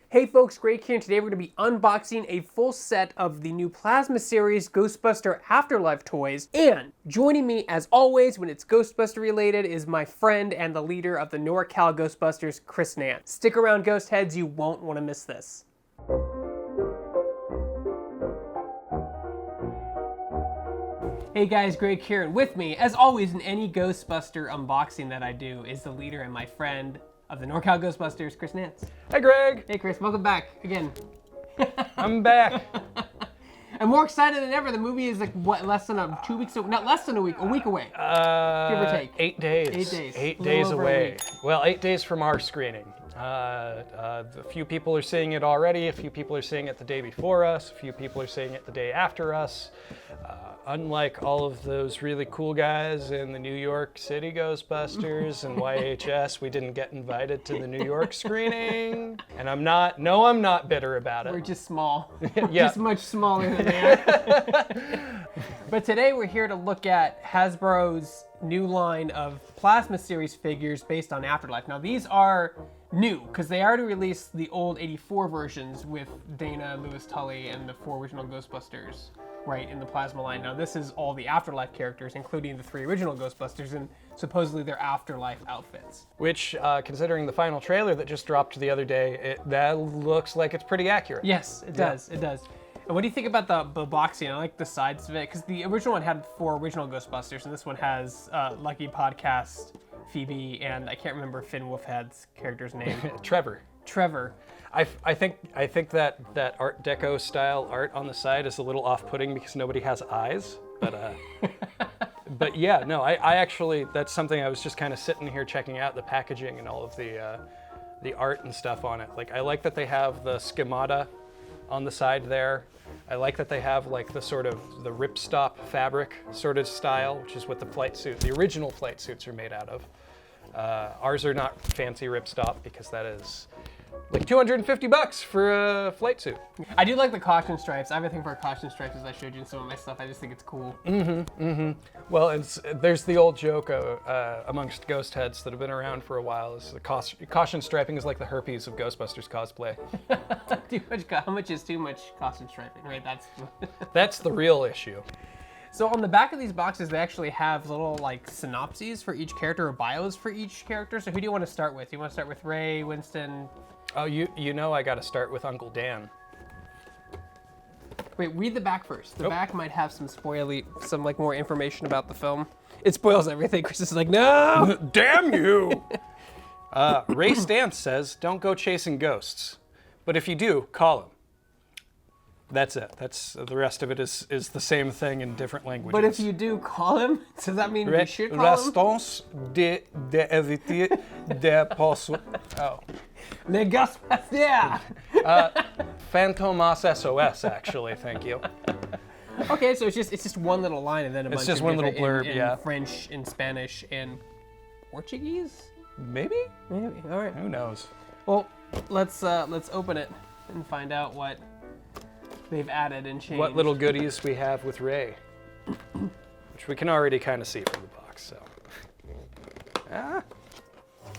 Hey folks, Greg here, and today we're going to be unboxing a full set of the new Plasma Series Ghostbuster Afterlife toys. And joining me, as always, when it's Ghostbuster related, is my friend and the leader of the NorCal Ghostbusters, Chris Nance. Stick around, Ghost Heads, you won't want to miss this. Hey guys, Greg here, and with me, as always in any Ghostbuster unboxing that I do, is the leader and my friend of the NorCal Ghostbusters, Chris Nance. Hey Greg! Hey Chris, welcome back again. I'm back. I'm more excited than ever. The movie is like, what, less than 2 weeks, not less than a week away. Give or take. 8 days. 8 days. 8 days away. Well, 8 days from our screening. A few people are seeing it already, a few people are seeing it the day before us, a few people are seeing it the day after us. Unlike all of those really cool guys in the New York City Ghostbusters and YHS, we didn't get invited to the New York screening. And I'm not bitter about it. We're just small. Yeah. Just much smaller than that. But today we're here to look at Hasbro's new line of Plasma Series figures based on Afterlife. Now these are new, because they already released the old 84 versions with Dana, Louis Tully, and the 4 original Ghostbusters, right, in the Plasma line. Now this is all the Afterlife characters, including the 3 original Ghostbusters, and supposedly their Afterlife outfits. Which, considering the final trailer that just dropped the other day, that looks like it's pretty accurate. Yes, it does, it does. And what do you think about the boxing? I like the sides of it, because the original one had 4 original Ghostbusters, and this one has Lucky Podcast, Phoebe, and I can't remember Finn Wolfhead's character's name. Trevor. I think that Art Deco style art on the side is a little off-putting because nobody has eyes, but yeah, no, I actually, that's something I was just kind of sitting here checking out the packaging and all of the art and stuff on it. Like, I like that they have the schemata on the side there. I like that they have like the sort of the ripstop fabric sort of style, which is what the original flight suits are made out of. Ours are not fancy ripstop because that is like $250 for a flight suit. I do like the caution stripes. I have a thing for caution stripes, as I showed you in some of my stuff. I just think it's cool. Well, there's the old joke amongst ghost heads that have been around for a while is the caution striping is like the herpes of Ghostbusters cosplay. How much is too much caution striping, right? That's the real issue. So on the back of these boxes, they actually have little like synopses for each character or bios for each character. So who do you want to start with? You want to start with Ray, Winston? Oh, you know I got to start with Uncle Dan. Wait, read the back first. The back might have some like more information about the film. It spoils everything. Chris is like, no! Damn you! Ray Stantz says, don't go chasing ghosts. But if you do, call him. That's it. The rest of it is the same thing in different languages. But if you do call him, does that mean you should call him? Restons d'éviter de poisson. Oh. Les Ghostbusters! Fantomas SOS, actually, thank you. Okay, so it's just one little line and then a bunch of just one little blurb, in French, in Spanish, and Portuguese? Maybe? Maybe. All right. Who knows? Well, let's open it and find out what they've added and changed. What little goodies we have with Ray, which we can already kind of see from the box. So,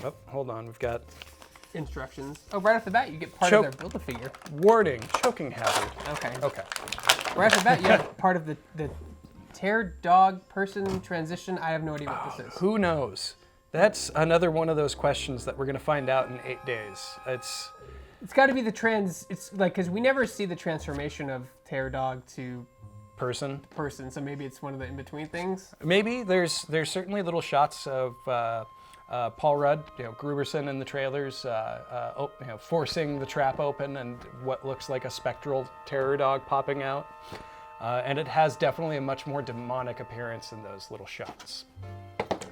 oh, hold on, we've got instructions. Oh, right off the bat, you get part of their Build-A-Figure. Warning: choking hazard. Okay. Okay. Right off the bat, you have part of the tear dog person transition. I have no idea what this is. Who knows? That's another one of those questions that we're gonna find out in 8 days. It's got to be it's like, because we never see the transformation of tear dog to person, so maybe it's one of the in-between things. Maybe there's certainly little shots of Paul Rudd, Gruberson in the trailers, forcing the trap open and what looks like a spectral terror dog popping out. And it has definitely a much more demonic appearance in those little shots.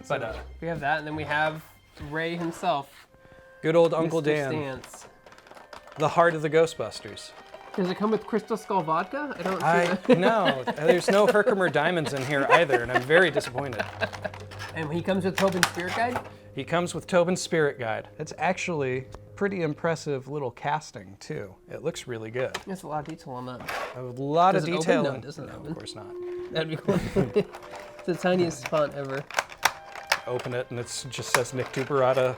So But we have that, and then we have Ray himself. Good old Uncle Mr. Dan. Stantz. The heart of the Ghostbusters. Does it come with Crystal Skull vodka? I don't see that. No, there's no Herkimer Diamonds in here either, and I'm very disappointed. And he comes with Tobin's Spirit Guide? He comes with Tobin's Spirit Guide. It's actually pretty impressive little casting, too. It looks really good. There's a lot of detail on that. A lot of detail. Open? No, it doesn't open. Of course not. That'd be cool. It's the tiniest font ever. open it and it just says Nick Tuberata.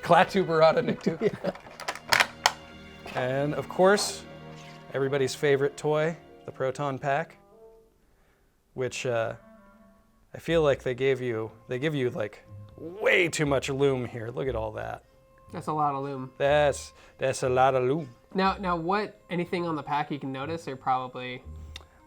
Clatuberata Nick Tu. Yeah. And of course, everybody's favorite toy, the proton pack, which I feel like they give you like way too much loom here. Look at all that. That's a lot of loom. That's a lot of loom. Now what, anything on the pack you can notice, or probably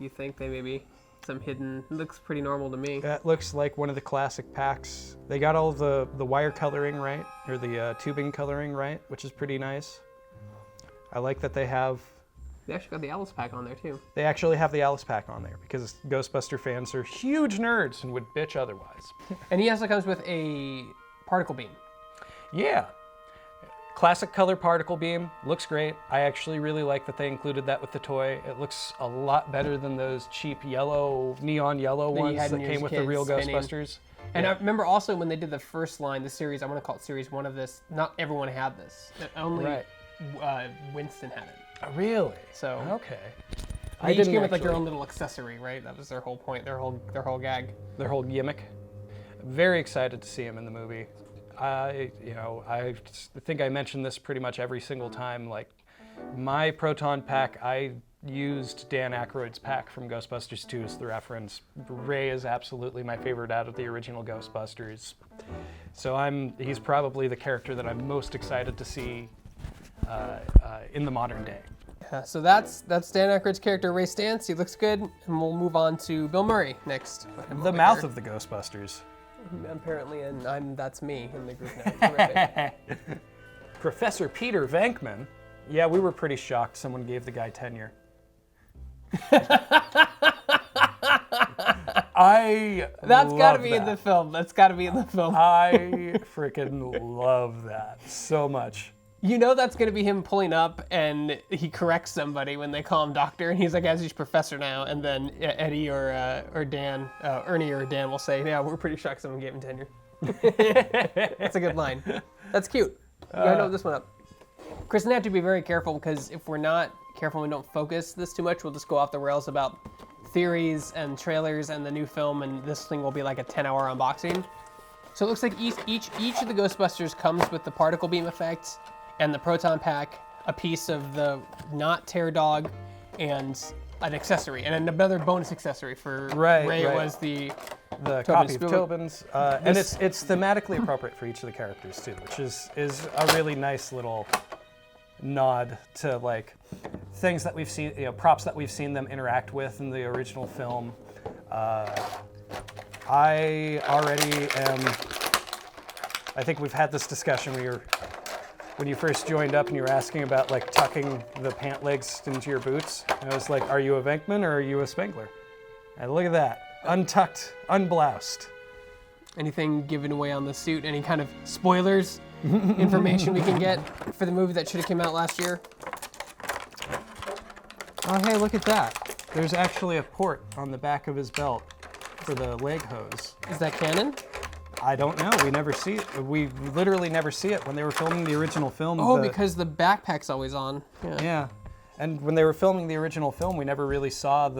you think they may be some hidden, looks pretty normal to me. That looks like one of the classic packs. They got all of the wire coloring right, or the tubing coloring right, which is pretty nice. I like that they actually got the Alice pack on there too. They actually have the Alice pack on there because Ghostbuster fans are huge nerds and would bitch otherwise. And he also comes with a particle beam. Yeah. Classic color particle beam, looks great. I actually really like that they included that with the toy. It looks a lot better than those cheap neon yellow ones that came with the real Ghostbusters. And I remember also when they did the first line, the series, I'm going to call it series 1 of this, not everyone had this. Only Winston had it. Oh, really? So okay. They each came with like their own little accessory, right? That was their whole point, their whole gag. Their whole gimmick. Very excited to see him in the movie. I think I mentioned this pretty much every single time. Like, my proton pack, I used Dan Aykroyd's pack from Ghostbusters 2 as the reference. Ray is absolutely my favorite out of the original Ghostbusters. So he's probably the character that I'm most excited to see in the modern day. Yeah, so that's Dan Aykroyd's character, Ray Stantz. He looks good, and we'll move on to Bill Murray next. The mouth of the Ghostbusters. Apparently, and that's me in the group now. Professor Peter Venkman. Yeah, we were pretty shocked someone gave the guy tenure. That's got to be in the film. That's got to be in the film. I freaking love that so much. You know that's going to be him pulling up and he corrects somebody when they call him doctor, and he's like, as he's professor now, and then Eddie or Dan, Ernie or Dan will say, yeah, we're pretty shocked someone gave him tenure. That's a good line. That's cute. You gotta note this one up. Chris and I have to be very careful, because if we're not careful and we don't focus this too much, we'll just go off the rails about theories and trailers and the new film, and this thing will be like a 10-hour unboxing. So it looks like each of the Ghostbusters comes with the particle beam effect and the proton pack, a piece of the not tear dog, and an accessory, and another bonus accessory for Ray. It was the copy of Tobin's, and it's thematically appropriate for each of the characters too, which is a really nice little nod to like things that we've seen, props that we've seen them interact with in the original film. I think we've had this discussion when you first joined up and you were asking about like tucking the pant legs into your boots. And I was like, are you a Venkman or are you a Spengler? And look at that, untucked, unbloused. Anything given away on the suit? Any kind of spoilers, information we can get for the movie that should have came out last year? Oh, hey, look at that. There's actually a port on the back of his belt for the leg hose. Is that canon? I don't know. We never see it. We literally never see it when they were filming the original film. Oh, because the backpack's always on. Yeah. And when they were filming the original film, we never really saw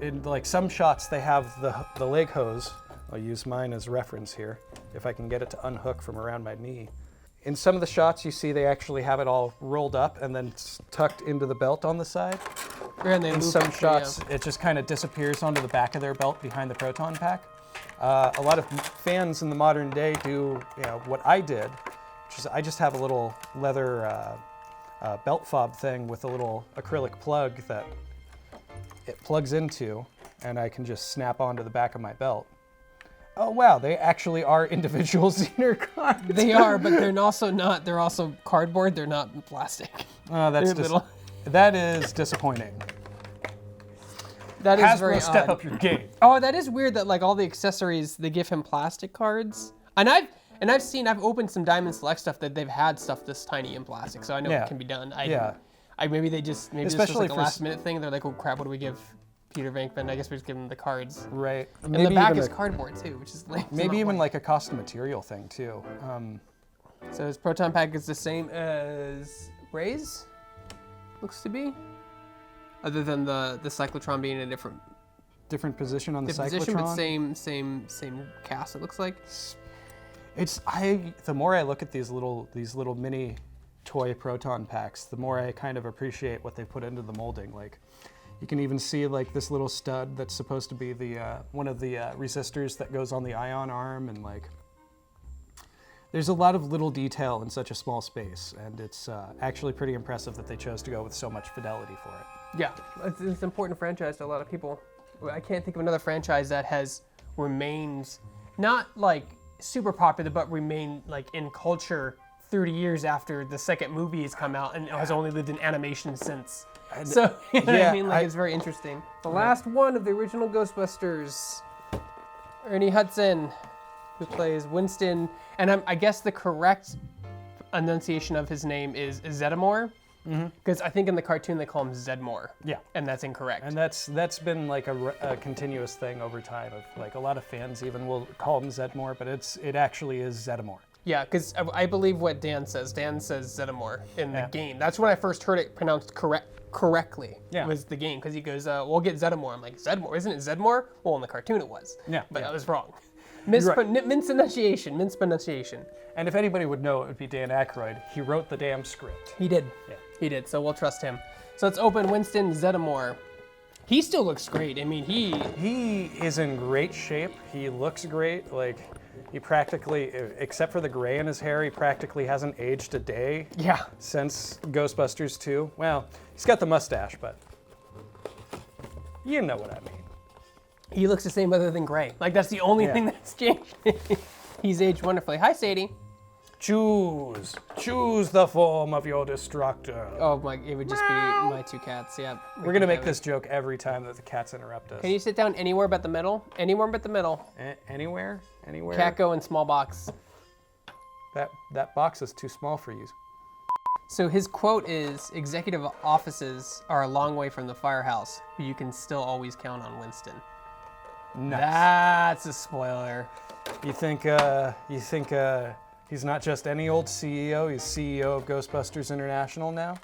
in like some shots they have the leg hose. I'll use mine as reference here, if I can get it to unhook from around my knee. In some of the shots, you see they actually have it all rolled up and then tucked into the belt on the side. And in some shots, it just kind of disappears onto the back of their belt behind the proton pack. A lot of fans in the modern day do what I did, which is I just have a little leather belt fob thing with a little acrylic plug that it plugs into, and I can just snap onto the back of my belt. Oh wow, they actually are individual Zener cards. They are, but they're also not. They're also cardboard. They're not plastic. Oh, that is disappointing. That is Hasbro, very step odd. up your game. Oh, that is weird that like all the accessories, they give him plastic cards. And I've opened some Diamond Select stuff that they've had stuff this tiny in plastic, so I know it can be done. Maybe this was like a last minute thing. They're like, oh crap, what do we give Peter Venkman? I guess we just give him the cards. Right. And the back is cardboard too, which is lame. Maybe even like a cost of material thing too. So his proton pack is the same as Ray's, looks to be. Other than the cyclotron being a different different position on the cyclotron. Position, but same cast. It looks like. The more I look at these little mini toy proton packs, the more I kind of appreciate what they put into the molding. Like, you can even see like this little stud that's supposed to be the one of the resistors that goes on the ion arm, and like there's a lot of little detail in such a small space, and it's actually pretty impressive that they chose to go with so much fidelity for it. Yeah, it's an important franchise to a lot of people. I can't think of another franchise that has remained not like super popular, but remained like in culture 30 years after the second movie has come out and has only lived in animation since. So, you know what I mean? Like, it's very interesting. The last one of the original Ghostbusters, Ernie Hudson, who plays Winston, and I guess the correct enunciation of his name is Zedmore, because I think in the cartoon they call him Zedmore. Yeah. And that's incorrect. And that's been like a continuous thing over time of like a lot of fans even will call him Zedmore, but it actually is Zedmore. Yeah, because I believe what Dan says. Dan says Zedmore in the game. That's when I first heard it pronounced correctly. Yeah. Was the game, because he goes, we'll get Zedmore. I'm like, Zedmore? Isn't it Zedmore? Well, in the cartoon it was. Yeah. But I was wrong. Mispronunciation. And if anybody would know, it would be Dan Aykroyd. He wrote the damn script. He did. Yeah. He did, so we'll trust him. So let's open Winston Zedmore. He still looks great. I mean, he is in great shape. He looks great. Like, he practically, except for the gray in his hair, he practically hasn't aged a day. Yeah. Since Ghostbusters 2. Well, he's got the mustache, but you know what I mean. He looks the same other than gray. Like, that's the only thing that's changed. He's aged wonderfully. Hi, Sadie. Choose the form of your destructor. Oh my, it would just be my two cats, yeah. We're gonna make this joke every time that the cats interrupt us. Can you sit down anywhere but the middle? Anywhere but the middle. Anywhere? Cat go in small box. That box is too small for you. So his quote is, executive offices are a long way from the firehouse, but you can still always count on Winston. Nice. That's a spoiler. You think he's not just any old CEO, he's CEO of Ghostbusters International now?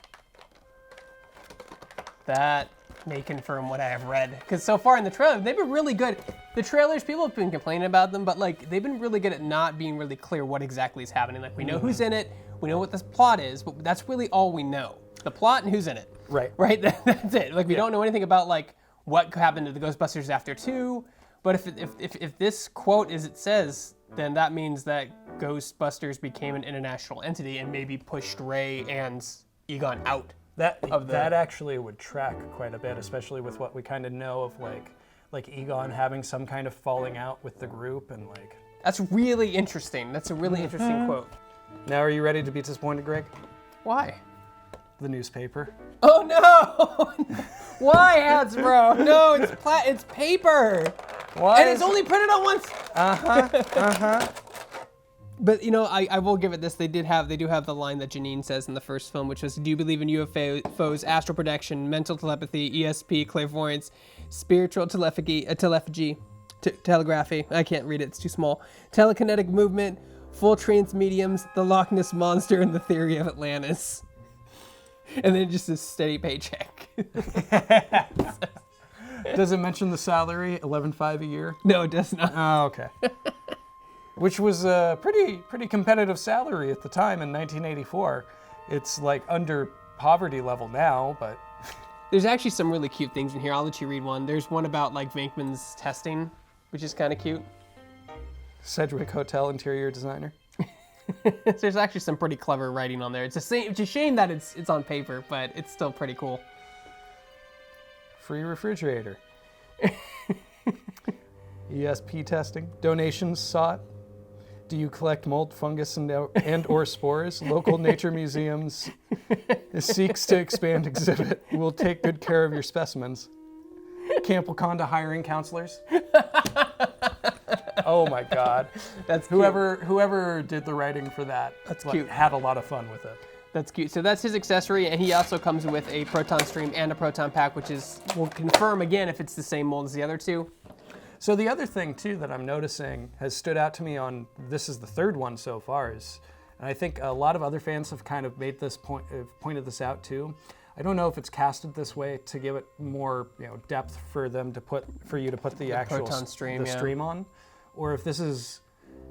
That may confirm what I have read. Because so far in the trailer, they've been really good. The trailers, people have been complaining about them, but like they've been really good at not being really clear what exactly is happening. Like, we know who's in it, we know what this plot is, but that's really all we know. The plot and who's in it. Right. Right, that's it. Like, we don't know anything about like what happened to the Ghostbusters after 2, but if this quote is it says, then that means that Ghostbusters became an international entity and maybe pushed Ray and Egon out. That actually would track quite a bit, especially with what we kind of know of like Egon having some kind of falling out with the group and like. That's really interesting. That's a really interesting quote. Now, are you ready to be disappointed, Greg? Why? The newspaper. Oh no! Why, Hasbro? No, it's paper. Why? And it's only printed on once. But you know, I will give it this. They do have the line that Janine says in the first film, which was, "Do you believe in UFOs, astral projection, mental telepathy, ESP, clairvoyance, spiritual telepathy, telegraphy? I can't read it; it's too small. Telekinetic movement, full trance mediums, the Loch Ness monster, and the theory of Atlantis." And then just a steady paycheck. Does it mention the salary, $11,500 a year? No, it does not. Oh, okay. Which was a pretty competitive salary at the time in 1984. It's like under poverty level now, but. There's actually some really cute things in here. I'll let you read one. There's one about like Venkman's testing, which is kind of cute. Sedgwick Hotel interior designer. There's actually some pretty clever writing on there. It's a shame that it's on paper, but it's still pretty cool. Free refrigerator. ESP testing. Donations sought. Do you collect mold, fungus, and or spores? Local nature museums seeks to expand exhibit. We'll take good care of your specimens. Camp Wakanda hiring counselors. Oh my God. That's whoever did the writing for that. That's cute. Had a lot of fun with it. That's cute. So that's his accessory, and he also comes with a proton stream and a proton pack, which we'll confirm again if it's the same mold as the other two. So the other thing too that I'm noticing has stood out to me on, this is the third one so far, is, and I think a lot of other fans have kind of made this pointed this out too. I don't know if it's casted this way to give it more depth for you to put the actual proton stream, stream on, or if this is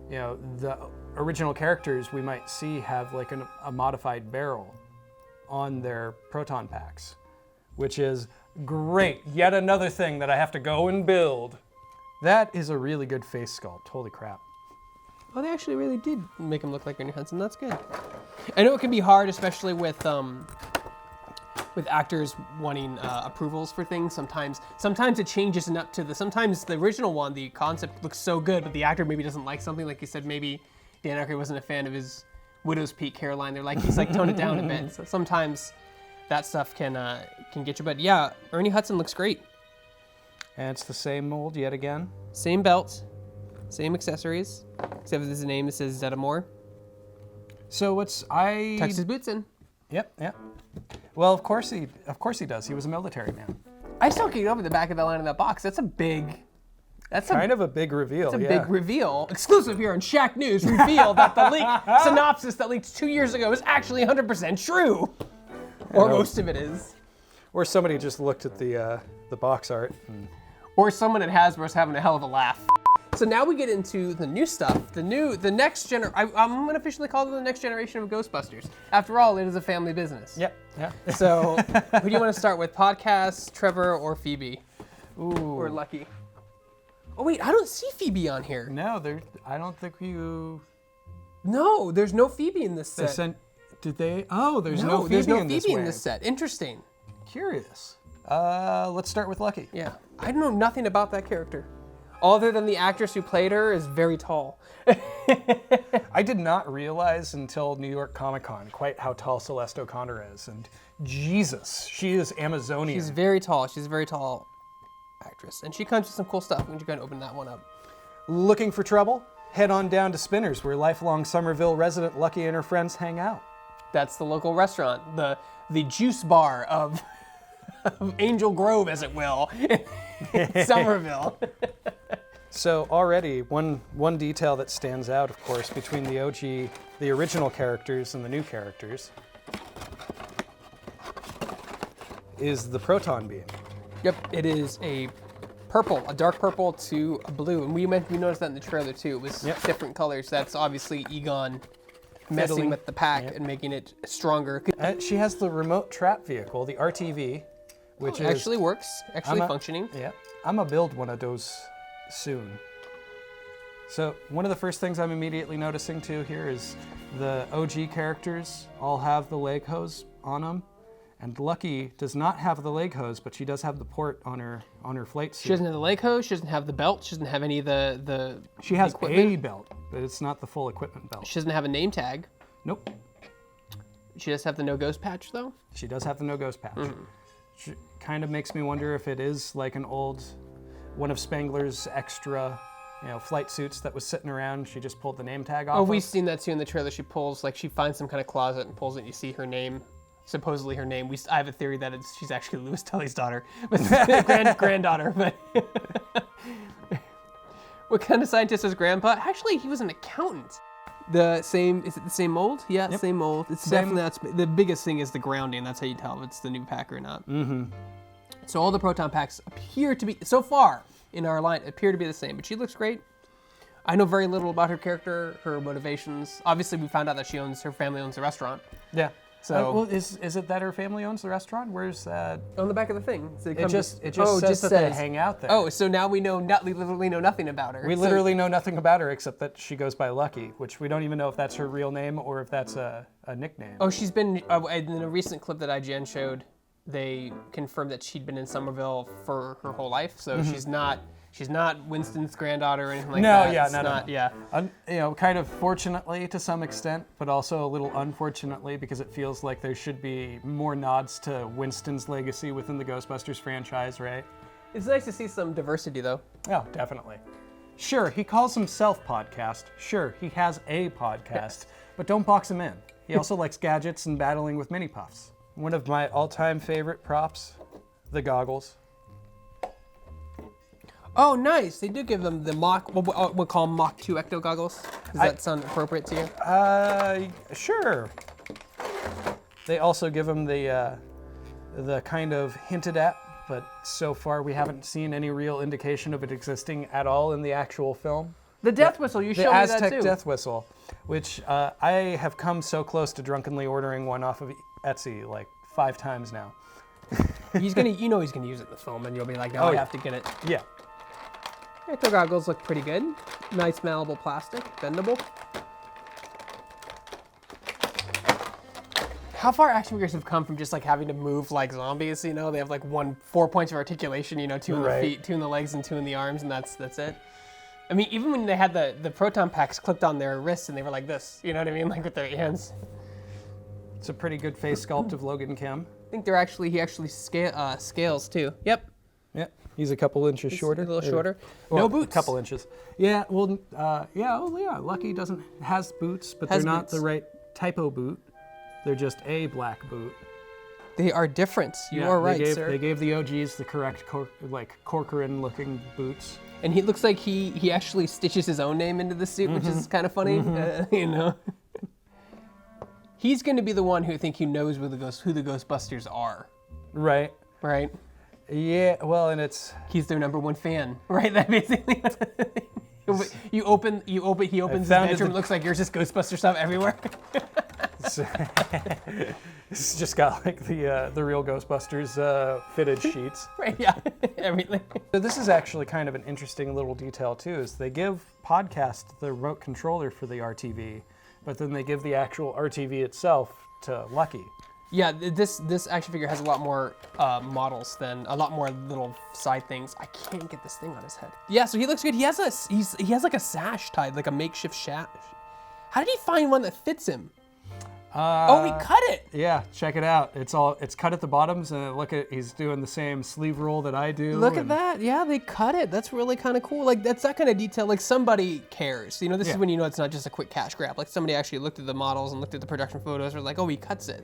the original characters we might see have like a modified barrel on their proton packs, which is great. Yet another thing that I have to go and build. That is a really good face sculpt. Holy crap. Oh, they actually really did make him look like Ernie Hudson. That's good. I know it can be hard, especially with actors wanting approvals for things. Sometimes it changes enough to sometimes the original one, the concept looks so good, but the actor maybe doesn't like something. Like you said, maybe Dan Aykroyd wasn't a fan of his Widow's Peak hairline. He's like tone it down a bit. So sometimes that stuff can get you. But yeah, Ernie Hudson looks great. And it's the same mold yet again. Same belt, same accessories, except for his name, it says Zedmore. So tucks his boots in. Yep. Well, of course he does. He was a military man. I still can't get over the back of that line in that box. That's kind of a big reveal. It's a big reveal. Exclusive here on Shacknews. Reveal that the leak synopsis that leaked 2 years ago is actually 100% true, or most of it is. Or somebody just looked at the box art. Or someone at Hasbro's having a hell of a laugh. So now we get into the new stuff. The next I'm gonna officially call it the next generation of Ghostbusters. After all, it is a family business. Yep. So who do you want to start with? Podcast, Trevor, or Phoebe? Ooh. Or Lucky? Oh wait, I don't see Phoebe on here. No, I don't think you. No, there's no Phoebe in this set. Did they? Oh, there's no Phoebe in this set. Interesting. Curious. Let's start with Lucky. Yeah, I know nothing about that character. Other than the actress who played her is very tall. I did not realize until New York Comic Con quite how tall Celeste O'Connor is. And Jesus, she is Amazonian. She's very tall. She's a very tall actress. And she comes with some cool stuff. When you go and open that one up. Looking for trouble? Head on down to Spinners, where lifelong Somerville resident Lucky and her friends hang out. That's the local restaurant. The juice bar of Angel Grove, as it will, Somerville. So already, one detail that stands out, of course, between the original characters and the new characters is the proton beam. Yep, it is a dark purple to a blue, and we noticed that in the trailer too. It was different colors. That's obviously Egon messing with the pack and making it stronger. She has the remote trap vehicle, the RTV, which actually works, functioning. Yeah, I'm gonna build one of those soon. So one of the first things I'm immediately noticing too here is the OG characters all have the leg hose on them, and Lucky does not have the leg hose, but she does have the port on her flight suit. She doesn't have the leg hose. She doesn't have the belt. She doesn't have any of the She has equipment. a belt, but it's not the full equipment belt. She doesn't have a name tag. Nope. She does have the no ghost patch though. She does have the no ghost patch. She kind of makes me wonder if it is like one of Spangler's extra, flight suits that was sitting around. She just pulled the name tag off. Oh, we've seen that too in the trailer. She finds some kind of closet and pulls it, and you see her name. Supposedly her name. I have a theory that she's actually Louis Tully's daughter, but granddaughter. But what kind of scientist is Grandpa? Actually, he was an accountant. Is it the same mold? Yeah, yep. Same mold. It's definitely the biggest thing is the grounding. That's how you tell if it's the new pack or not. Mm-hmm. So all the proton packs appear to be, so far in our line, appear to be the same. But she looks great. I know very little about her character, her motivations. Obviously, we found out that her family owns a restaurant. Yeah. So well, is it that her family owns the restaurant? Where's that? On the back of the thing. So it just says that they hang out there. Oh, so now we literally know nothing about her. We literally know nothing about her except that she goes by Lucky, which we don't even know if that's her real name or if that's a nickname. Oh, she's been in a recent clip that IGN showed. They confirmed that she'd been in Somerville for her whole life, so she's not Winston's granddaughter or anything like that. Yeah. Kind of fortunately to some extent, but also a little unfortunately because it feels like there should be more nods to Winston's legacy within the Ghostbusters franchise, right? It's nice to see some diversity, though. Oh, definitely. Sure, he calls himself Podcast. Sure, he has a podcast, but don't box him in. He also likes gadgets and battling with mini puffs. One of my all-time favorite props, the goggles. Oh, nice. They do give them the Mach, what we call them Mach 2 ecto goggles. Does that sound appropriate to you? Sure. They also give them the the kind of hinted at, but so far we haven't seen any real indication of it existing at all in the actual film. The death whistle, you showed me that too. The Aztec death whistle, which I have come so close to drunkenly ordering one off of Etsy like 5 times now. He's gonna use it in the film, and you'll be like, no, I have to get it. Yeah. Ecto goggles look pretty good. Nice malleable plastic, bendable. How far action figures have come from just like having to move like zombies? You know, they have like 4 points of articulation. You know, 2 in the feet, 2 in the legs, and 2 in the arms, and that's it. I mean, even when they had the proton packs clipped on their wrists, and they were like this. You know what I mean, like with their hands. It's a pretty good face sculpt of Logan Kim. I think he actually scales too. Yep. Yeah, he's a couple inches shorter. A little shorter. Well, No boots. A couple inches. Yeah, well, Lucky has boots, but they're not the right typo boot. They're just a black boot. They are different. You are right, sir. They gave the OGs the correct Corcoran-looking boots. And he looks like he actually stitches his own name into the suit, which is kind of funny. You know. He's going to be the one who knows who the Ghostbusters are. Right. Right. Yeah. Well, and he's their #1 fan. Right. That basically. He opens his bedroom. Looks like there's just Ghostbuster stuff everywhere. It's just got like the real Ghostbusters fitted sheets. Right, yeah, everything. So this is actually kind of an interesting little detail too, is they give Podcast the remote controller for the RTV, but then they give the actual RTV itself to Lucky. Yeah, this action figure has a lot more models than a lot more little side things. I can't get this thing on his head. Yeah, so he looks good. He has like a sash tied, like a makeshift sash. How did he find one that fits him? He cut it. Yeah, check it out. It's cut at the bottoms, and he's doing the same sleeve roll that I do. Look at that. Yeah, they cut it. That's really kind of cool. Like that's that kind of detail. Like somebody cares. You know, this is when you know it's not just a quick cash grab. Like somebody actually looked at the models and looked at the production photos. And were like, oh, he cuts it.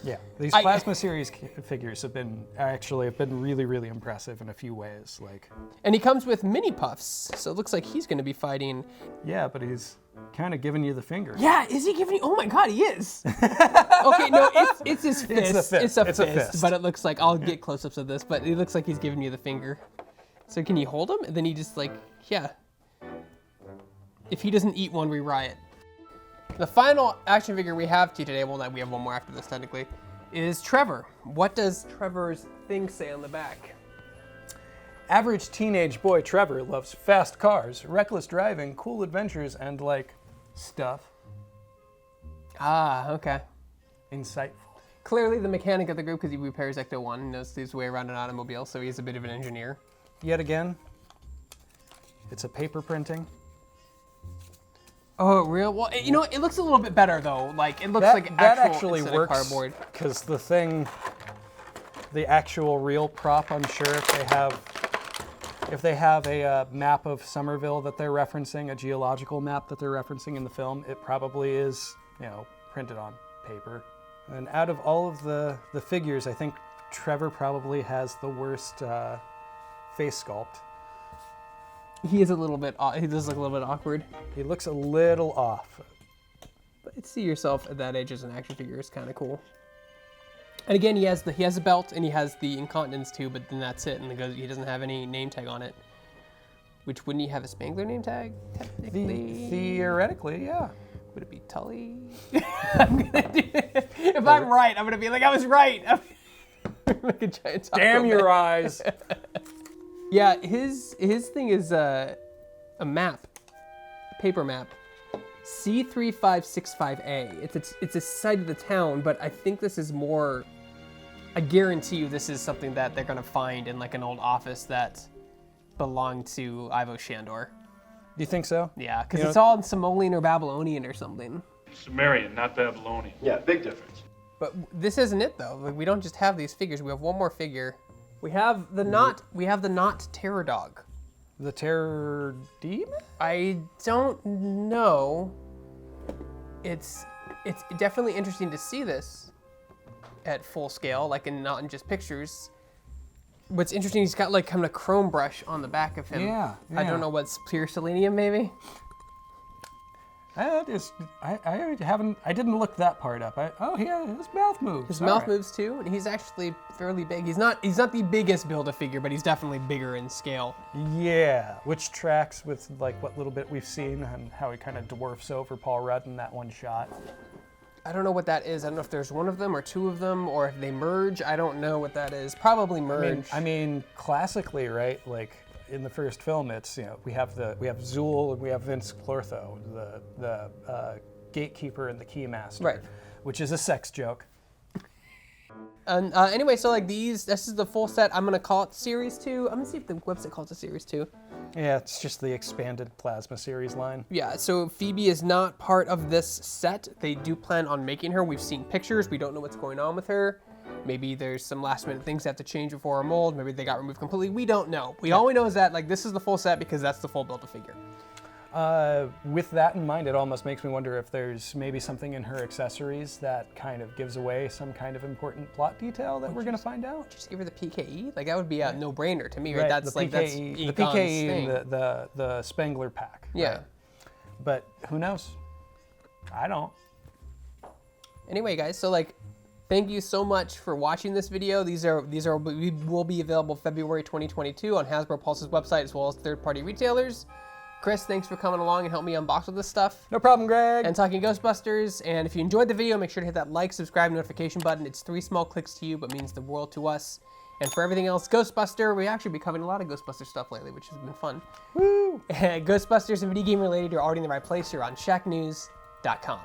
Yeah, these Plasma Series figures have been really, really impressive in a few ways. And he comes with mini puffs, so it looks like he's going to be fighting. Yeah, but he's kind of giving you the finger. Yeah, is he giving you? Oh my God, he is. Okay, no, it's his fist. It's a fist. But it looks like I'll get close-ups of this, but it looks like he's giving you the finger. So can you hold him? And then he just If he doesn't eat one, we riot. The final action figure we have today, well, we have one more after this technically, is Trevor. What does Trevor's thing say on the back? Average teenage boy Trevor loves fast cars, reckless driving, cool adventures, and stuff. Ah, okay. Insightful. Clearly the mechanic of the group, because he repairs Ecto-1 and knows his way around an automobile, so he's a bit of an engineer. Yet again, it's a paper printing. Oh, real? Well, you know, it looks a little bit better though. Like it looks like that actual actually works cardboard. Because the actual real prop, I'm sure if they have a map of Somerville that they're referencing, a geological map that they're referencing in the film, it probably is, printed on paper. And out of all of the figures, I think Trevor probably has the worst face sculpt. He is a little bit. He does look a little bit awkward. He looks a little off. But see yourself at that age as an action figure is kind of cool. And again, he has a belt and he has the incontinence too, but then that's it. And he doesn't have any name tag on it. Which wouldn't he have a Spangler name tag technically? Theoretically, yeah. Would it be Tully? I'm gonna do it. If I'm right, I'm gonna be like, I was right. Like a giant damn your eyes. Yeah, his thing is a map, paper map, C3565A. It's a site of the town, but I think this is more. I guarantee you, this is something that they're gonna find in like an old office that belonged to Ivo Shandor. Do you think so? Yeah, because it's all in Somalian or Babylonian or something. Sumerian, not Babylonian. Yeah, big difference. But this isn't it though. Like, we don't just have these figures. We have one more figure. We have the Not Terror Dog. The Terror Demon? I don't know. It's definitely interesting to see this at full scale, like not in just pictures. What's interesting, he's got like kind of a chrome brush on the back of him. Yeah. I don't know what's pure selenium, maybe. I didn't look that part up. His mouth moves. His All mouth right. moves too, and he's actually fairly big. He's not the biggest Build-A-Figure, but he's definitely bigger in scale. Yeah, which tracks with like what little bit we've seen and how he kind of dwarfs over Paul Rudd in that one shot. I don't know what that is. I don't know if there's one of them or two of them, or if they merge. I don't know what that is. Probably merge. I mean, classically, right? Like in the first film, it's we have Zool and we have Vince Clortho, the gatekeeper and the keymaster, Right. Which is a sex joke. And anyway, so like this is the full set. I'm gonna call it Series 2. I'm gonna see if the website calls it Series 2. Yeah, it's just the expanded Plasma Series line. Yeah, so Phoebe is not part of this set. They do plan on making her. We've seen pictures. We don't know what's going on with her. Maybe there's some last minute things that have to change before her mold. Maybe they got removed completely. We don't know. All we know is that like this is the full set because that's the full Build-A-Figure. With that in mind, it almost makes me wonder if there's maybe something in her accessories that kind of gives away some kind of important plot detail that we're going to find out. Just give her the PKE? Like that would be a no-brainer to me, right? Right, That's the like PKE, that's the Egon's PKE thing. and the Spengler pack. Yeah. Right? But who knows? I don't. Anyway, guys, so like, thank you so much for watching this video. These will be available February 2022 on Hasbro Pulse's website as well as third-party retailers. Chris, thanks for coming along and helping me unbox with this stuff. No problem, Greg. And talking Ghostbusters. And if you enjoyed the video, make sure to hit that like, subscribe, notification button. It's 3 small clicks to you, but means the world to us. And for everything else, Ghostbuster, we actually been covering a lot of Ghostbuster stuff lately, which has been fun. Woo! Ghostbusters and video game related are already in the right place. You're on Shacknews.com.